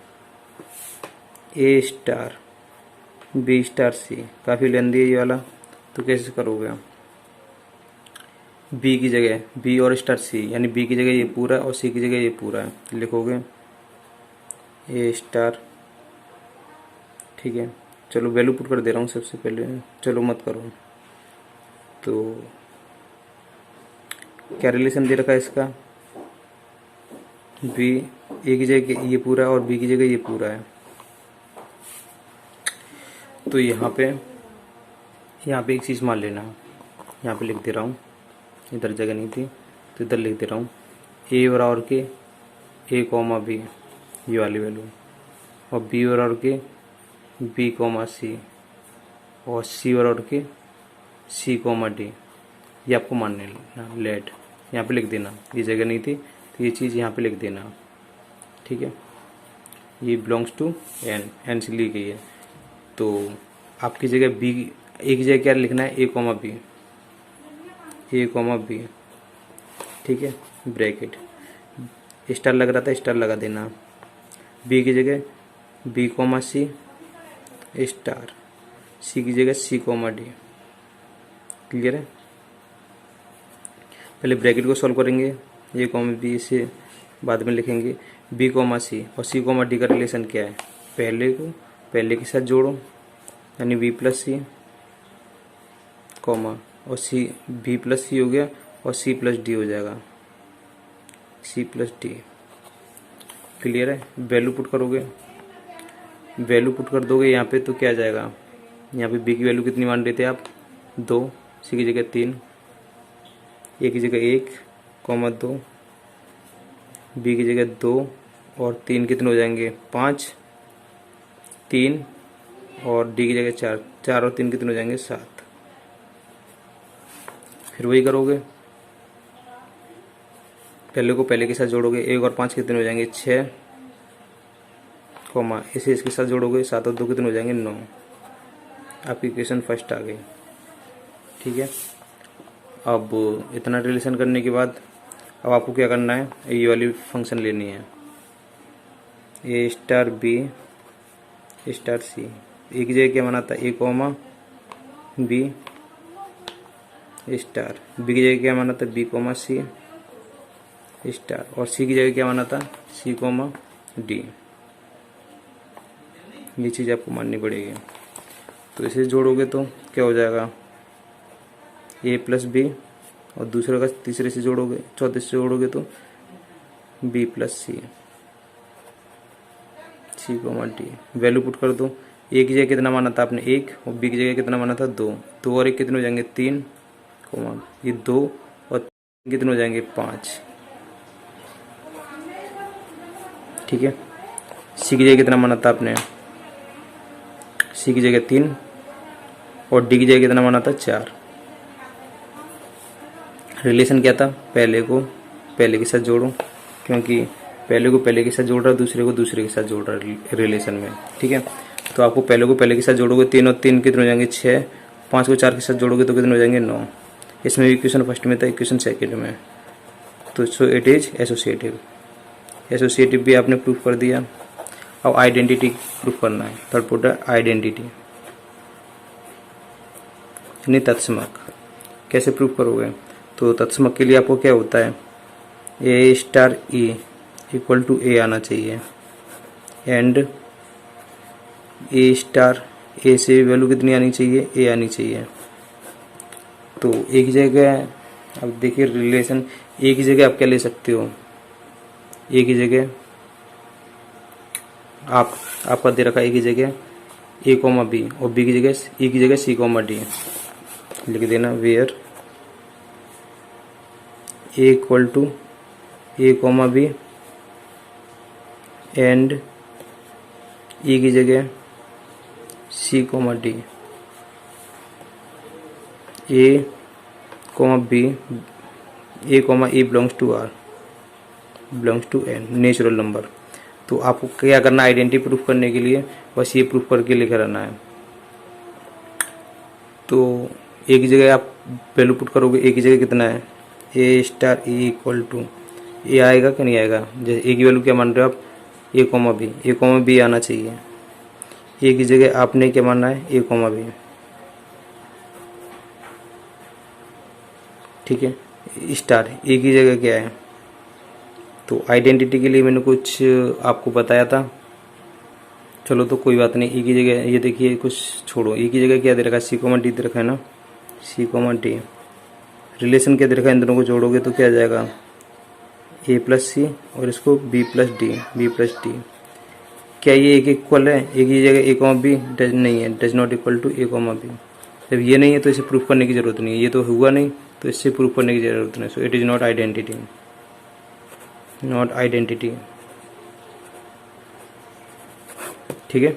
A star B star C, काफ़ी लेंदी है ये वाला, तो कैसे करोगे आप, B की जगह B और स्टार C, यानी B की जगह ये पूरा और C की जगह ये पूरा है, लिखोगे A स्टार, ठीक है। चलो वैल्यू पुट कर दे रहा हूँ सबसे पहले, चलो मत करो। तो क्या रिलेशन दे रखा है इसका, B A की जगह ये पूरा और B की जगह ये पूरा है, तो यहाँ पे एक चीज़ मान लेना, यहाँ पे लिख दे रहा हूँ, इधर जगह नहीं थी तो इधर लिख दे रहा हूँ, A बराबर के A कॉमा B ये वाली वैल्यू, और B बराबर के B कॉमा C, और C बराबर के C कॉमा D, ये आपको मान लेना। लेट यहाँ पे लिख देना, ये जगह नहीं थी तो ये चीज़ यहाँ पे लिख देना, ठीक है। ये बिलोंग्स टू एन से ली गई है, तो आपकी जगह बी, ए की जगह क्या लिखना है, ए कॉमा बी, ठीक है, ब्रैकेट, स्टार लग रहा था स्टार लगा देना, बी की जगह बी कॉमा सी स्टार, सी की जगह सी कॉमा डी, क्लियर है। पहले ब्रैकेट को सॉल्व करेंगे, ए कॉमा बी से बाद में लिखेंगे, बी कॉमा सी और सी कॉमा डी का रिलेशन क्या है, पहले के साथ जोड़ो, यानी बी प्लस सी कॉमा और सी, बी प्लस सी हो गया और सी प्लस डी हो जाएगा, सी प्लस डी, क्लियर है। वैल्यू पुट करोगे, वैल्यू पुट कर दोगे यहाँ पे तो क्या आ जाएगा, यहाँ पे बी की वैल्यू कितनी मान रहे थे आप 2, सी की जगह 3, ए की जगह 1 कॉमा 2, बी की जगह 2 और 3 कितने हो जाएंगे 5, 3 और डी की जगह 4, 4 और 3 कितने हो जाएंगे 7। फिर वही करोगे, पहले को पहले के साथ जोड़ोगे, 1 और 5 कितने हो जाएंगे 6 कॉमा, इसे इसके साथ जोड़ोगे 7 और 2 कितने हो जाएंगे 9। आपकी इक्वेशन फर्स्ट आ गई, ठीक है। अब इतना रिलेशन करने के बाद अब आपको क्या करना है, ये वाली फंक्शन लेनी है, ए स्टार बी स्टार सी, ए की जगह क्या माना था ए कॉमा बी स्टार, बी की जगह क्या माना था बी कॉमा सी स्टार, और सी की जगह क्या माना था सी कॉमा डी। ये चीज़ आपको माननी पड़ेगी। तो इसे जोड़ोगे तो क्या हो जाएगा, ए प्लस बी, और दूसरे का तीसरे से जोड़ोगे, चौथे से जोड़ोगे तो बी प्लस सी, सी कॉमा डी। वैल्यू पुट कर दो, ए की जगह कितना माना था आपने 1 और बी की जगह कितना माना था 2, 2 और 1 कितने हो जाएंगे 3 कॉमा, ये 2 और 3 कितने हो जाएंगे 5, ठीक है। सी की जगह कितना माना था आपने, सी की जगह 3 और डी की जगह कितना माना था 4। रिलेशन क्या था, पहले को पहले के साथ जोड़ो, क्योंकि पहले को पहले के साथ जोड़ रहा है, दूसरे को दूसरे के साथ जोड़ रहा है रिलेशन में, ठीक है। तो आपको पहले को पहले के साथ जोड़ोगे, 3 और 3 कितने हो जाएंगे 6, 5 को 4 के साथ जोड़ोगे तो कितने हो जाएंगे 9। इसमें इक्वेशन फर्स्ट में था, इक्वेशन सेकेंड में, तो सो इट इज एसोसिएटिव। एसोसिएटिव भी आपने प्रूफ कर दिया। अब आइडेंटिटी प्रूफ करना है, थर्ड पॉइंट है आइडेंटिटी, यानी तत्समक। कैसे प्रूफ करोगे, तो तत्समक के लिए आपको क्या होता है, A star E equal to ए आना चाहिए एंड ए स्टार, ए से वैल्यू कितनी आनी चाहिए, ए आनी चाहिए। तो एक ही जगह अब देखिए रिलेशन, एक ही जगह आप क्या ले सकते हो, एक ही जगह आपका दे रखा है एक ही जगह ए कॉमा बी और बी की जगह ई की जगह सी कॉमा डी लिख देना। Where A equal to A comma B and E की जगह C comma D, A comma B, A comma E belongs to R belongs to N natural number. तो आपको क्या करना है, आइडेंटिटी प्रूफ करने के लिए बस ये प्रूफ करके लेकर आना है। तो एक जगह आप वैल्यू पुट करोगे, एक ही जगह कितना है, A star E equal to A आएगा कि नहीं आएगा, जैसे ए की वैल्यू क्या मान रहे हो आप, ए कॉमा बी आना चाहिए। ए की जगह आपने क्या मानना है, ए कॉमा बी, ठीक है। स्टार ए की जगह क्या है, तो आइडेंटिटी के लिए मैंने कुछ आपको बताया था, चलो तो कोई बात नहीं। ए की जगह ये देखिए कुछ छोड़ो, ए की जगह क्या दे रखा है, सी कॉमा डी दे रखा है ना, सी कॉमा डी। रिलेशन क्या दे रखा है, इन दोनों को जोड़ोगे तो क्या आ जाएगा, ए प्लस सी और इसको बी प्लस डी। क्या ये एक इक्वल है, एक ही जगह ए कॉमा बी डज नहीं है, does not equal to A comma B. जब ये नहीं है तो इसे प्रूफ करने की जरूरत नहीं है, ये तो हुआ नहीं तो इससे प्रूफ करने की जरूरत नहीं। सो it is not identity, not identity, ठीक है।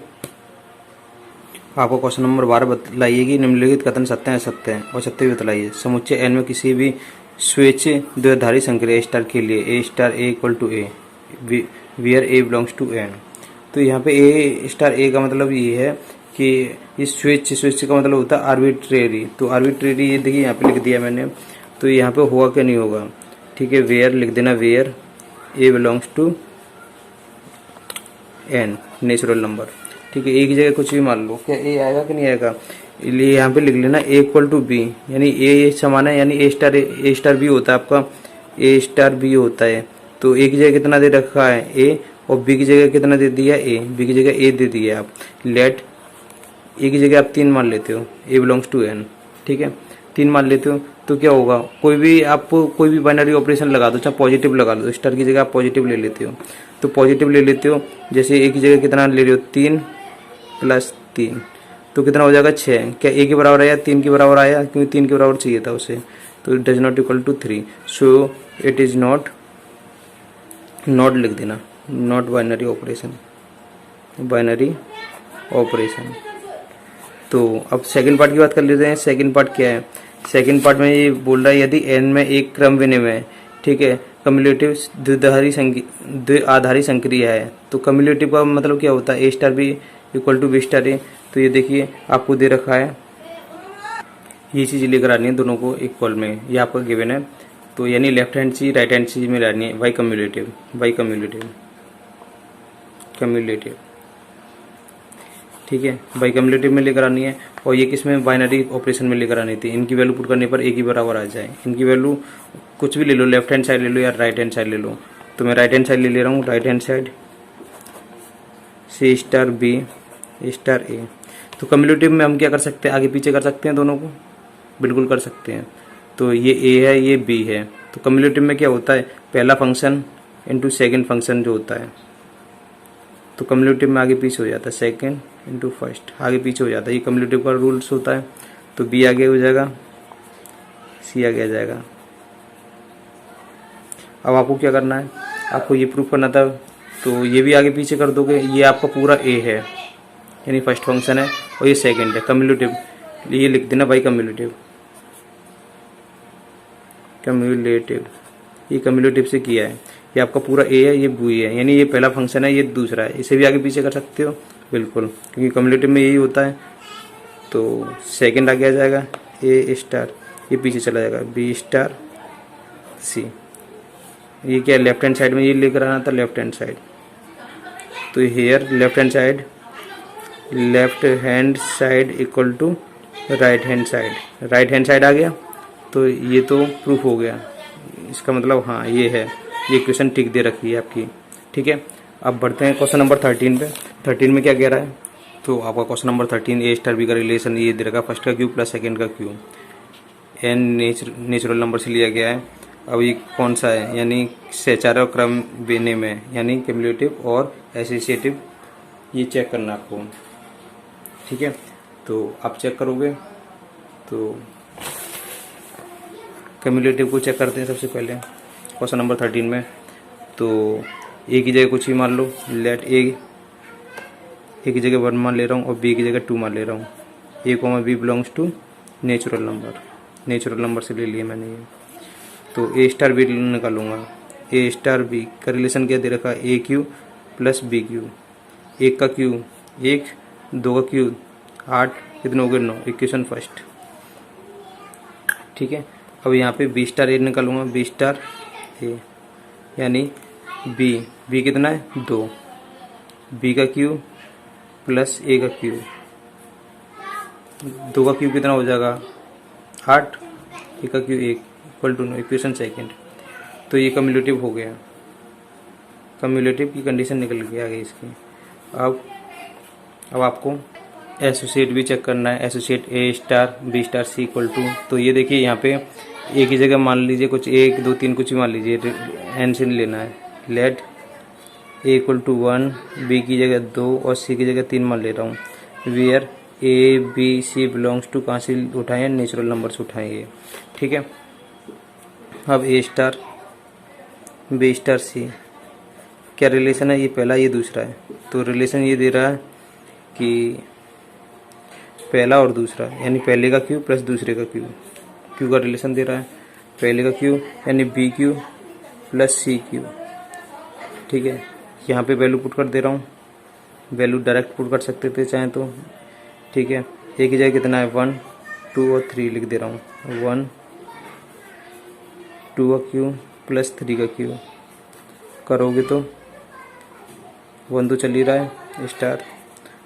आपको क्वेश्चन नंबर 12 बतलाइए कि निम्नलिखित कथन सत्य है असत्य है, और सत्य भी बतलाइए। समुच्चय एन में किसी भी स्वेच्छ द्विआधारी संक्रिया स्टार के लिए A star A equal to A where A belongs to N. तो यहाँ पे ए स्टार ए का मतलब ये है कि इस स्वेच्छ का मतलब होता है आर्बिट्रेरी। तो आर्बिट्रेरी ये देखिए यहाँ पे लिख दिया मैंने, तो यहाँ पे होगा क्या नहीं होगा, ठीक है। वेयर लिख देना, where A belongs to N natural number, ठीक है। ए की जगह कुछ भी मान लो, क्या ए आएगा कि नहीं आएगा, इसलिए यहाँ पे लिख लेना ए इक्वल टू बी, यानी ए समान है, यानी ए स्टार बी होता है आपका, ए स्टार बी होता है। तो ए की जगह कितना दे रखा है, ए, और बी की जगह कितना दे दिया, ए, बी की जगह ए दे दिया आप। लेट ए की जगह आप 3 मान लेते हो, ए बिलोंग्स टू एन, ठीक है। 3 मान लेते हो तो क्या होगा, कोई भी बाइनरी ऑपरेशन लगा दो, चाहे पॉजिटिव लगा लो, स्टार की जगह आप पॉजिटिव ले लेते हो, तो पॉजिटिव ले लेते हो। जैसे ए की जगह कितना ले रहे हो, 3 प्लस 3, तो कितना हो जाएगा 6। क्या ए के बराबर आया, 3 के बराबर आया, क्योंकि 3 के बराबर चाहिए था उसे, तो it does not equal to 3। So it is not लिख देना, नॉट बाइनरी ऑपरेशन। तो अब सेकंड पार्ट की बात कर लेते हैं। सेकंड पार्ट क्या है, सेकंड पार्ट में ये बोल रहा है यदि एन में एक क्रम विनिमय, ठीक है, कम्युलेटिव द्विआधारी संक्रिया है। तो कम्युलेटिव का मतलब क्या होता है, A star B equal to B star A. तो ये देखिए आपको दे रखा है, ये चीज़ लेकर आनी है दोनों को इक्वल में, ये आपका गिवन है। तो यानी लेफ्ट हैंड चीज राइट हैंड चीज में लानी है, वाई कम्युलेटिव, ठीक है, बाई कम्युलेटिव में लेकर आनी है। और ये किस में, बाइनरी ऑपरेशन में लेकर आनी थी। इनकी वैल्यू पुट करने पर एक ही बराबर आ जाए। इनकी वैल्यू कुछ भी ले लो, लेफ्ट हैंड साइड ले लो या राइट हैंड साइड ले लो। तो मैं राइट हैंड साइड ले रहा हूँ, right hand side C star B star A. तो कम्युलेटिव में हम क्या कर सकते हैं, आगे पीछे कर सकते हैं दोनों को, बिल्कुल कर सकते हैं। तो ये ए है, ये बी है। तो कम्युलेटिव में क्या होता है, पहला फंक्शन इंटू सेकेंड फंक्शन जो होता है। तो कम्युलेटिव में आगे पीछे हो जाता है, सेकेंड इंटू फर्स्ट आगे पीछे हो जाता है। ये कम्युलेटिव का रूल्स होता है। तो बी आगे हो जाएगा, सी आगे आ जाएगा। अब आपको क्या करना है, आपको ये प्रूफ करना था, तो ये भी आगे पीछे कर दोगे। ये आपका पूरा ए है, यानी फर्स्ट फंक्शन है, और ये सेकेंड है कम्युलेटिव। ये लिख देना बाई कम्युलेटिव, ये कम्युलेटिव से किया है। ये आपका पूरा ए है, ये बी है, यानी ये पहला फंक्शन है, ये दूसरा है। इसे भी आगे पीछे कर सकते हो बिल्कुल, क्योंकि कम्युलेटिव में यही होता है। तो सेकंड आगे आ जाएगा, ए स्टार, ये पीछे चला जाएगा, बी स्टार सी। ये क्या लेफ्ट हैंड साइड में ये लेकर आना था, लेफ्ट हैंड साइड। तो here left hand side equal to right hand side आ गया। तो ये तो प्रूफ हो गया, इसका मतलब हाँ ये है, ये इक्वेशन ठीक दे रखी है आपकी। ठीक है, अब बढ़ते हैं क्वेश्चन नंबर 13 पे। 13 में क्या कह रहा है, तो आपका क्वेश्चन नंबर 13 ए स्टार बी का रिलेशन ये दे रखा, फर्स्ट का क्यूब प्लस सेकंड का क्यूब, एन नेचुरल नंबर से लिया गया है। अब ये कौन सा है, यानी सैचार्य क्रम बेने में, यानी क्यूमुलेटिव और एसोसिएटिव, ये चेक करना आपको। ठीक है, तो आप चेक करोगे तो क्यूमुलेटिव को चेक करते हैं सबसे पहले क्वेश्चन नंबर 13 में। तो ए की जगह कुछ भी मान लो, लेट ए की जगह 1 मान ले रहा हूँ और बी की जगह 2 मान ले रहा हूँ। A comma B belongs to natural number से ले लिया मैंने ये। तो ए स्टार बी निकालूंगा, ए स्टार बी का रिलेशन क्या दे रखा, ए क्यू प्लस बी क्यू, एक का क्यू 1, 2 का क्यू 8, कितने हो गए 9, इक्वेशन फर्स्ट। ठीक है, अब यहाँ पे बी स्टार ए निकालूंगा, बी स्टार ए यानी बी कितना है 2, बी का क्यू प्लस ए का क्यू, 2 का क्यू कितना हो जाएगा 8, ए का Q 1 equal to 9, equation second. तो ये कम्युलेटिव हो गया, कम्युलेटिव की कंडीशन निकल के आ गई इसकी। अब आपको एसोसिएट भी चेक करना है, associate A star B star C equal to. तो ये देखिए यहाँ पे ए की जगह मान लीजिए कुछ 1, 2, 3 कुछ भी मान लीजिए, एन से नहीं लेना है। Let A equal to 1, B की जगह 2 और सी की जगह 3 मान ले रहा हूँ। Where A B C belongs to, कहाँ से उठाए, नेचुरल नंबर से उठाएंगे। ठीक है, अब ए स्टार बी स्टार सी क्या रिलेशन है, ये पहला ये दूसरा है। तो रिलेशन ये दे रहा है कि पहला और दूसरा, यानी पहले का क्यू प्लस दूसरे का क्यू का रिलेशन दे रहा है। पहले का क्यू यानी B Q plus C Q. ठीक है, यहाँ पे वैल्यू पुट कर दे रहा हूँ, वैल्यू डायरेक्ट पुट कर सकते थे चाहे तो। ठीक है, ए की जगह कितना है 1, 2 और 3 लिख दे रहा हूँ, 1, 2 का क्यू प्लस 3 का क्यू करोगे तो 1 तो चल ही रहा है स्टार,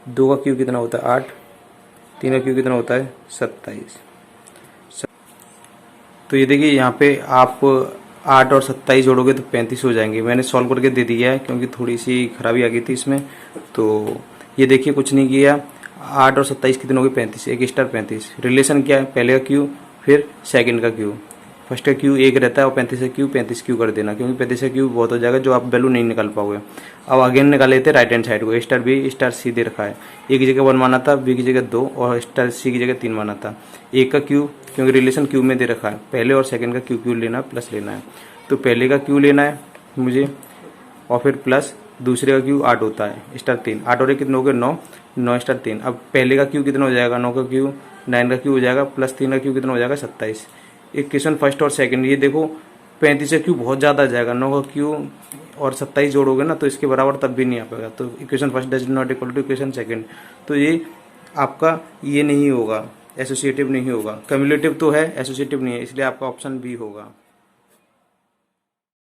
2 का क्यू कितना होता है 8, 3 का क्यू कितना होता है 27। तो ये देखिए यहाँ पे आप 8 और 27 जोड़ोगे तो 35 हो जाएंगे। मैंने सॉल्व करके दे दिया है क्योंकि थोड़ी सी खराबी आ गई थी इसमें। तो ये देखिए कुछ नहीं किया, 8 और 27 कितने हो गए 35, एक स्टार 35। रिलेशन क्या है, पहले का क्यू फिर सेकंड का क्यू, फर्स्ट का क्यू 1 रहता है और 35 का क्यू 35 क्यू कर देना, क्योंकि 35 का क्यू बहुत हो जाएगा जो आप वैल्यू नहीं निकाल पाओगे। अब अगेन निकाल लेते राइट हैंड साइड को, ए स्टार बी स्टार सी दे रखा है। ए की जगह 1 माना था, बी की जगह 2 और स्टार सी की जगह 3 माना था। एक का क्यू क्योंकि रिलेशन क्यू में दे रखा है, पहले और सेकंड का क्यू लेना है प्लस लेना है। तो पहले का क्यू लेना है मुझे और फिर प्लस दूसरे का क्यू 8 होता है स्टार 3, 8 और 1 कितने हो गए 9, 9 स्टार 3। अब पहले का क्यू कितना हो जाएगा 9 का क्यू, 9 का क्यू हो जाएगा प्लस 3 का क्यू कितना हो जाएगा 27। इक्वेशन फर्स्ट और सेकंड, ये देखो 35 का क्यू बहुत ज़्यादा आ जाएगा, 9 का क्यू और 27 जोड़ोगे ना तो इसके बराबर तब भी नहीं आ पाएगा। तो equation first does not equal to equation second. तो ये आपका ये नहीं होगा, एसोसिएटिव नहीं होगा। क्यूमुलेटिव तो है, एसोसिएटिव नहीं है, इसलिए आपका ऑप्शन बी होगा।